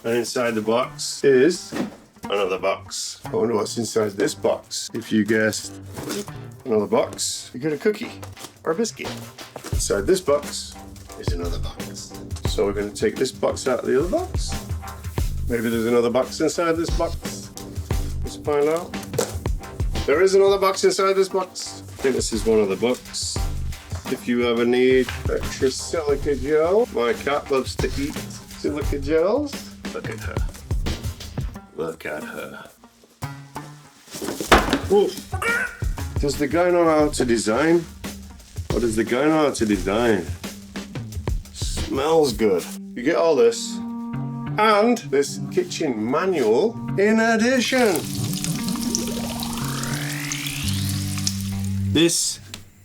And inside the box is another box. I wonder what's inside this box. If you guessed another box, you get a cookie or a biscuit. Inside this box is another box. So we're going to take this box out of the other box. Maybe there's another box inside this box. Let's find out. There is another box inside this box. I think this is one of the books. If you ever need extra silica gel, my cat loves to eat silica gels. Look at her. Look at her. Whoa. Does the guy know how to design? What does the guy know how to design? Smells good. You get all this and this kitchen manual in addition. This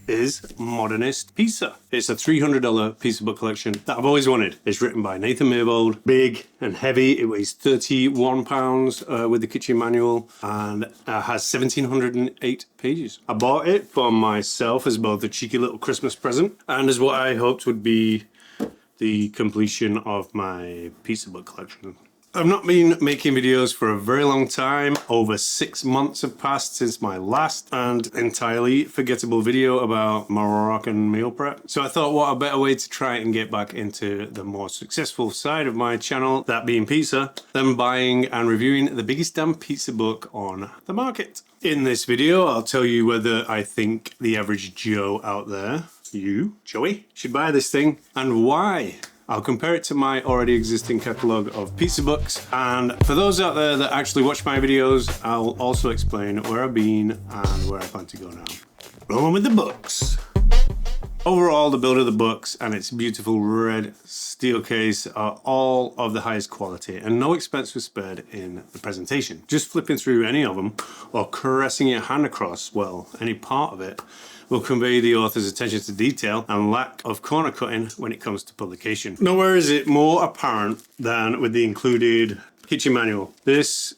is Modernist Pizza. It's a $300 pizza book collection that I've always wanted. It's written by Nathan Myhrvold, big and heavy. It weighs 31 pounds with the kitchen manual and has 1,708 pages. I bought it for myself as both a cheeky little Christmas present and as what I hoped would be the completion of my pizza book collection. I've not been making videos for a very long time. Over 6 months have passed since my last and entirely forgettable video about Moroccan meal prep. So I thought, what a better way to try and get back into the more successful side of my channel, that being pizza, than buying and reviewing the biggest damn pizza book on the market. In this video, I'll tell you whether I think the average Joe out there, you, Joey, should buy this thing and why. I'll compare it to my already existing catalogue of pizza books, and for those out there that actually watch my videos, I'll also explain where I've been and where I plan to go now. Rolling with the books. Overall, the build of the books and its beautiful red steel case are all of the highest quality, and no expense was spared in the presentation. Just flipping through any of them or caressing your hand across, well, any part of it, will convey the author's attention to detail and lack of corner cutting when it comes to publication. Nowhere is it more apparent than with the included kitchen manual. This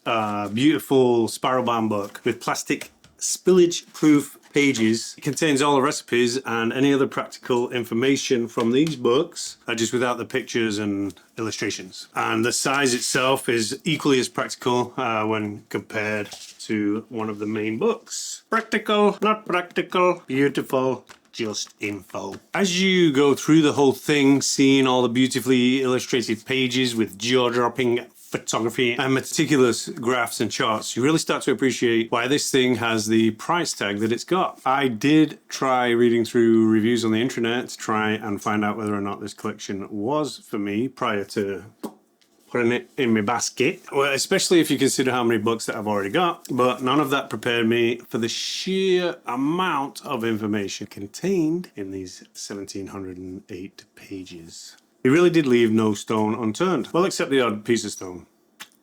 beautiful spiral bound book with plastic spillage proof pages. It contains all the recipes and any other practical information from these books, just without the pictures and illustrations. And the size itself is equally as practical when compared to one of the main books. Practical, not practical, beautiful, just info. As you go through the whole thing, seeing all the beautifully illustrated pages with jaw-dropping photography and meticulous graphs and charts, you really start to appreciate why this thing has the price tag that it's got. I did try reading through reviews on the internet to try and find out whether or not this collection was for me prior to putting it in my basket. Well, especially if you consider how many books that I've already got, but none of that prepared me for the sheer amount of information contained in these 1,708 pages. It really did leave no stone unturned, well, except the odd piece of stone.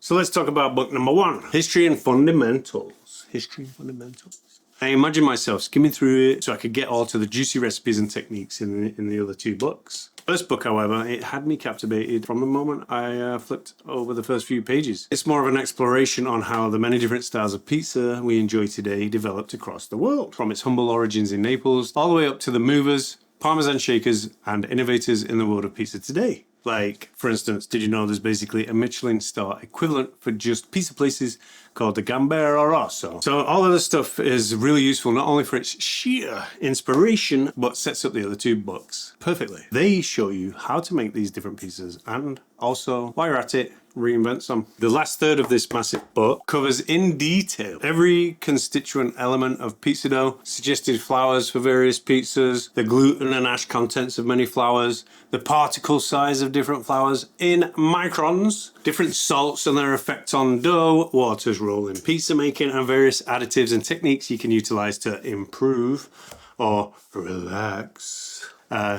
So let's talk about book number 1, History and Fundamentals. History and Fundamentals. I imagine myself skimming through it so I could get all to the juicy recipes and techniques in the other 2 books. First book, however, it had me captivated from the moment I flipped over the first few pages. It's more of an exploration on how the many different styles of pizza we enjoy today developed across the world, from its humble origins in Naples all the way up to the movers, Parmesan shakers, and innovators in the world of pizza today. Like, for instance, did you know there's basically a Michelin star equivalent for just pizza places called the Gambero Rosso? So all of this stuff is really useful, not only for its sheer inspiration, but sets up the other 2 books perfectly. They show you how to make these different pizzas and also, while you're at it, reinvent some. The last third of this massive book covers in detail every constituent element of pizza dough, suggested flours for various pizzas, the gluten and ash contents of many flours, the particle size of different flours in microns, different salts and their effect on dough, Walter's role in pizza making, and various additives and techniques you can utilize to improve or relax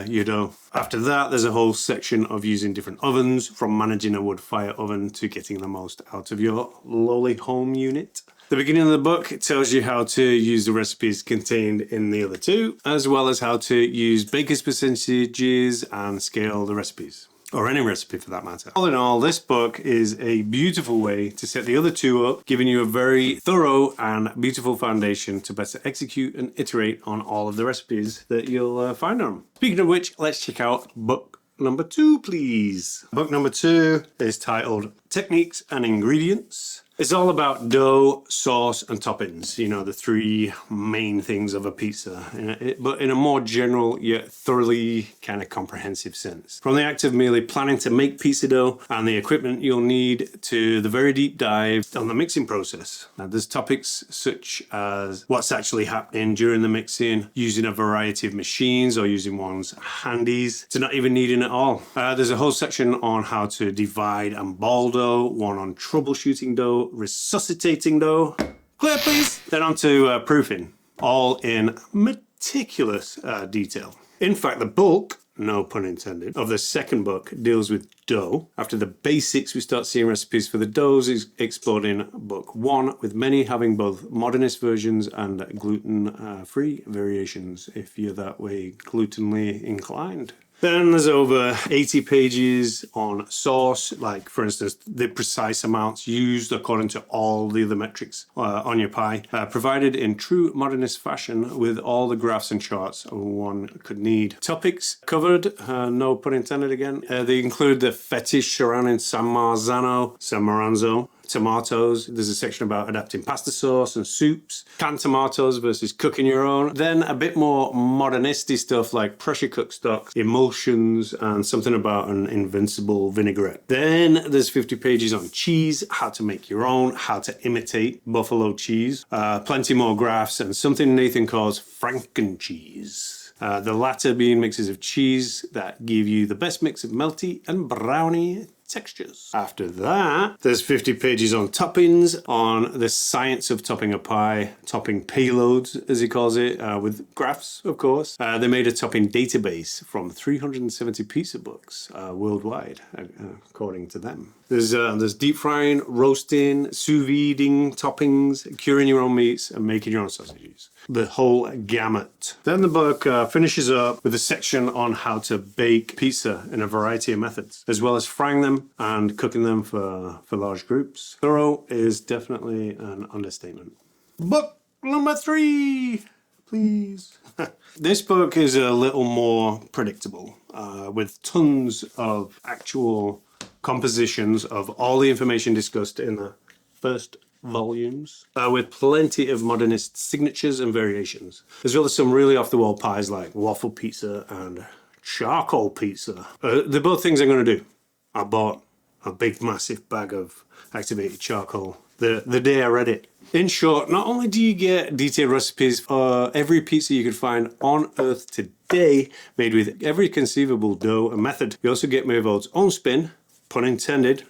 your dough. After that, there's a whole section of using different ovens, from managing a wood fire oven to getting the most out of your lowly home unit. The beginning of the book tells you how to use the recipes contained in the other 2, as well as how to use baker's percentages and scale the recipes. Or any recipe for that matter. All in all, this book is a beautiful way to set the other 2 up, giving you a very thorough and beautiful foundation to better execute and iterate on all of the recipes that you'll find on them. Speaking of which, let's check out book number 2, please. Book number 2 is titled techniques and ingredients. It's all about dough, sauce, and toppings. You know, the three main things of a pizza, but in a more general yet thoroughly kind of comprehensive sense. From the act of merely planning to make pizza dough and the equipment you'll need to the very deep dive on the mixing process. Now, there's topics such as what's actually happening during the mixing, using a variety of machines or using one's handies, to not even needing it all. There's a whole section on how to divide and ball dough, one on troubleshooting dough, resuscitating dough. Clear, please. Then on to proofing, all in meticulous detail. In fact, the bulk, no pun intended, of the second book deals with dough. After the basics, we start seeing recipes for the doughs is explored in book 1, with many having both modernist versions and gluten-free variations, if you're that way glutenly inclined. Then there's over 80 pages on sauce, like for instance, the precise amounts used according to all the other metrics on your pie, provided in true modernist fashion with all the graphs and charts one could need. Topics covered, no pun intended again. They include the fetish surrounding San Maranzo, tomatoes. There's a section about adapting pasta sauce and soups, canned tomatoes versus cooking your own. Then a bit more modernisty stuff like pressure cook stocks, emulsions, and something about an invincible vinaigrette. Then there's 50 pages on cheese, how to make your own, how to imitate buffalo cheese. Plenty more graphs and something Nathan calls Franken cheese. The latter being mixes of cheese that give you the best mix of melty and brownie textures. After that, there's 50 pages on toppings, on the science of topping a pie, topping payloads, as he calls it, with graphs, of course. They made a topping database from 370 pizza books worldwide, according to them. There's deep frying, roasting, sous videing toppings, curing your own meats, and making your own sausages. The whole gamut. Then the book finishes up with a section on how to bake pizza in a variety of methods, as well as frying them and cooking them for large groups. Thorough is definitely an understatement. Book number 3, please. This book is a little more predictable, with tons of actual compositions of all the information discussed in the first volumes, with plenty of modernist signatures and variations, as well as some really off-the-wall pies like waffle pizza and charcoal pizza. They're both things I'm going to do. I bought a big massive bag of activated charcoal the day I read it. In short, not only do you get detailed recipes for every pizza you could find on Earth today, made with every conceivable dough and method, you also get Mervold's own spin, pun intended,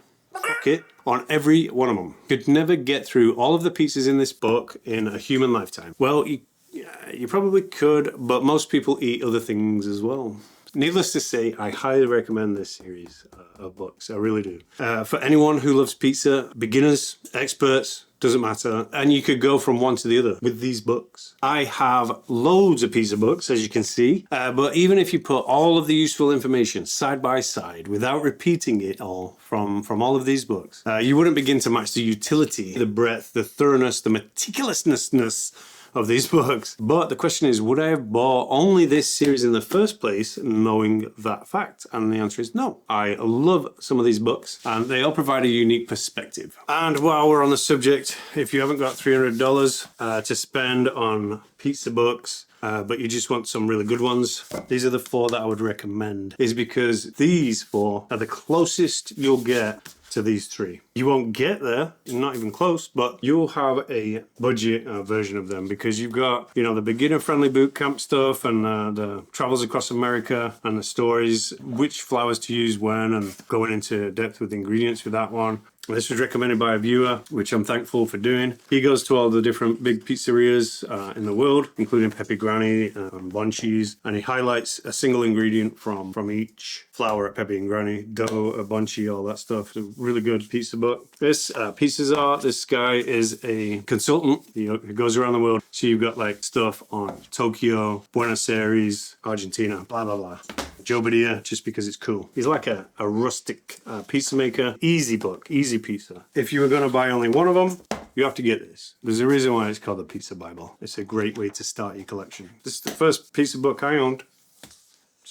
on every one of them. You could never get through all of the pizzas in this book in a human lifetime. Well, you probably could, but most people eat other things as well. Needless to say, I highly recommend this series of books. I really do. For anyone who loves pizza, beginners, experts, doesn't matter. And you could go from one to the other with these books. I have loads of pizza books, as you can see. But even if you put all of the useful information side by side without repeating it all from all of these books, you wouldn't begin to match the utility, the breadth, the thoroughness, the meticulousness of these books. But the question is, would I have bought only this series in the first place knowing that fact? And the answer is no. I love some of these books and they all provide a unique perspective. And while we're on the subject, if you haven't got $300 to spend on pizza books, but you just want some really good ones, these are the 4 that I would recommend, is because these 4 are the closest you'll get to these 3. You won't get there, not even close, but you'll have a budget version of them, because you've got, you know, the beginner-friendly boot camp stuff and the travels across America and the stories, which flours to use when, and going into depth with ingredients with that one. This was recommended by a viewer, which I'm thankful for doing. He goes to all the different big pizzerias in the world, including Pepe Granny and Bonchi's, and he highlights a single ingredient from each flour at Pepe and Granny, dough, Bonchi, all that stuff. It's a really good pizza book. This Pizzas Art, this guy is a consultant. He goes around the world. So you've got like stuff on Tokyo, Buenos Aires, Argentina, blah, blah, blah. Joe Badia, just because it's cool. He's like a rustic pizza maker. Easy book, easy pizza. If you were going to buy only one of them, you have to get this. There's a reason why it's called the Pizza Bible. It's a great way to start your collection. This is the first pizza book I owned.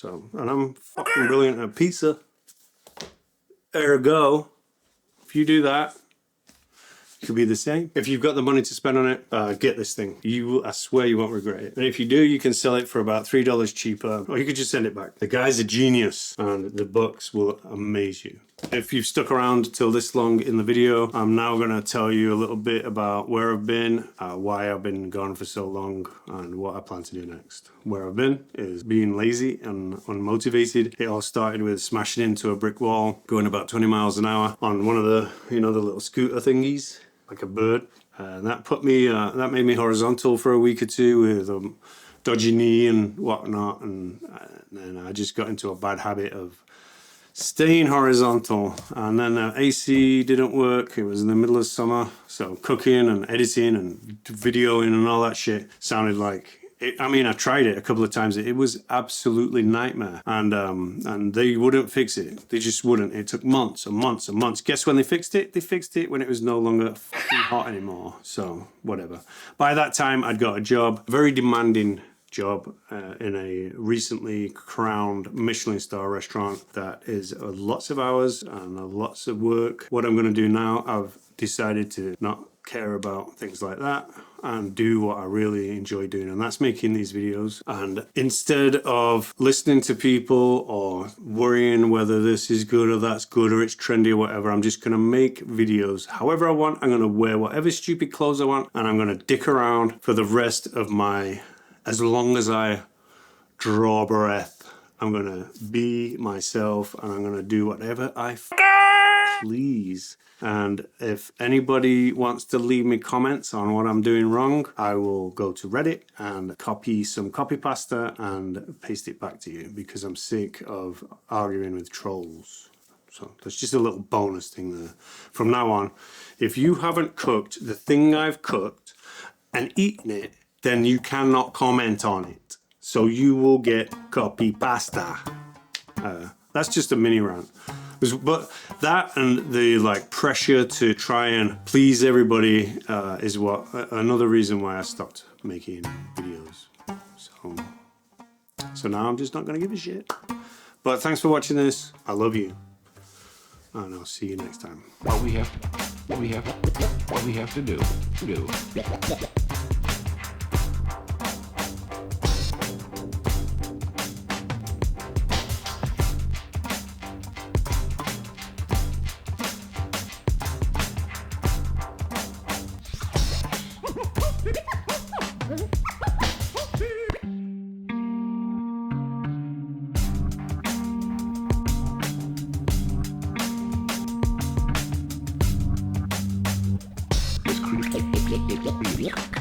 And I'm fucking brilliant at pizza. Ergo, if you do that, it could be the same. If you've got the money to spend on it, get this thing. I swear you won't regret it. And if you do, you can sell it for about $3 cheaper, or you could just send it back. The guy's a genius, and the books will amaze you. If you've stuck around till this long in the video, I'm now going to tell you a little bit about where I've been, why I've been gone for so long, and what I plan to do next. Where I've been is being lazy and unmotivated. It all started with smashing into a brick wall, going about 20 miles an hour on one of the, the little scooter thingies, like a bird. And that that made me horizontal for a week or two with a dodgy knee and whatnot. And then I just got into a bad habit of staying horizontal, and then AC didn't work. It was in the middle of summer, so cooking and editing and videoing and all that shit sounded like it. I mean, I tried it a couple of times. It was absolutely nightmare, and they wouldn't fix it. They just wouldn't. It took months and months and months. Guess when they fixed it? They fixed it when it was no longer fucking hot anymore. So whatever. By that time, I'd got a job, very demanding job in a recently crowned Michelin star restaurant that is lots of hours and lots of work. What I'm going to do now, I've decided to not care about things like that and do what I really enjoy doing, and that's making these videos. And instead of listening to people or worrying whether this is good or that's good or it's trendy or whatever, I'm just going to make videos however I want. I'm going to wear whatever stupid clothes I want, and I'm going to dick around for the rest of as long as I draw breath. I'm gonna be myself, and I'm gonna do whatever I please. And if anybody wants to leave me comments on what I'm doing wrong, I will go to Reddit and copy some copy pasta and paste it back to you, because I'm sick of arguing with trolls. So that's just a little bonus thing there. From now on, if you haven't cooked the thing I've cooked and eaten it, then you cannot comment on it. So you will get copy pasta. That's just a mini rant. But that and the pressure to try and please everybody is another reason why I stopped making videos. So now I'm just not gonna give a shit. But thanks for watching this. I love you, and I'll see you next time. What we have to do.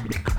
It's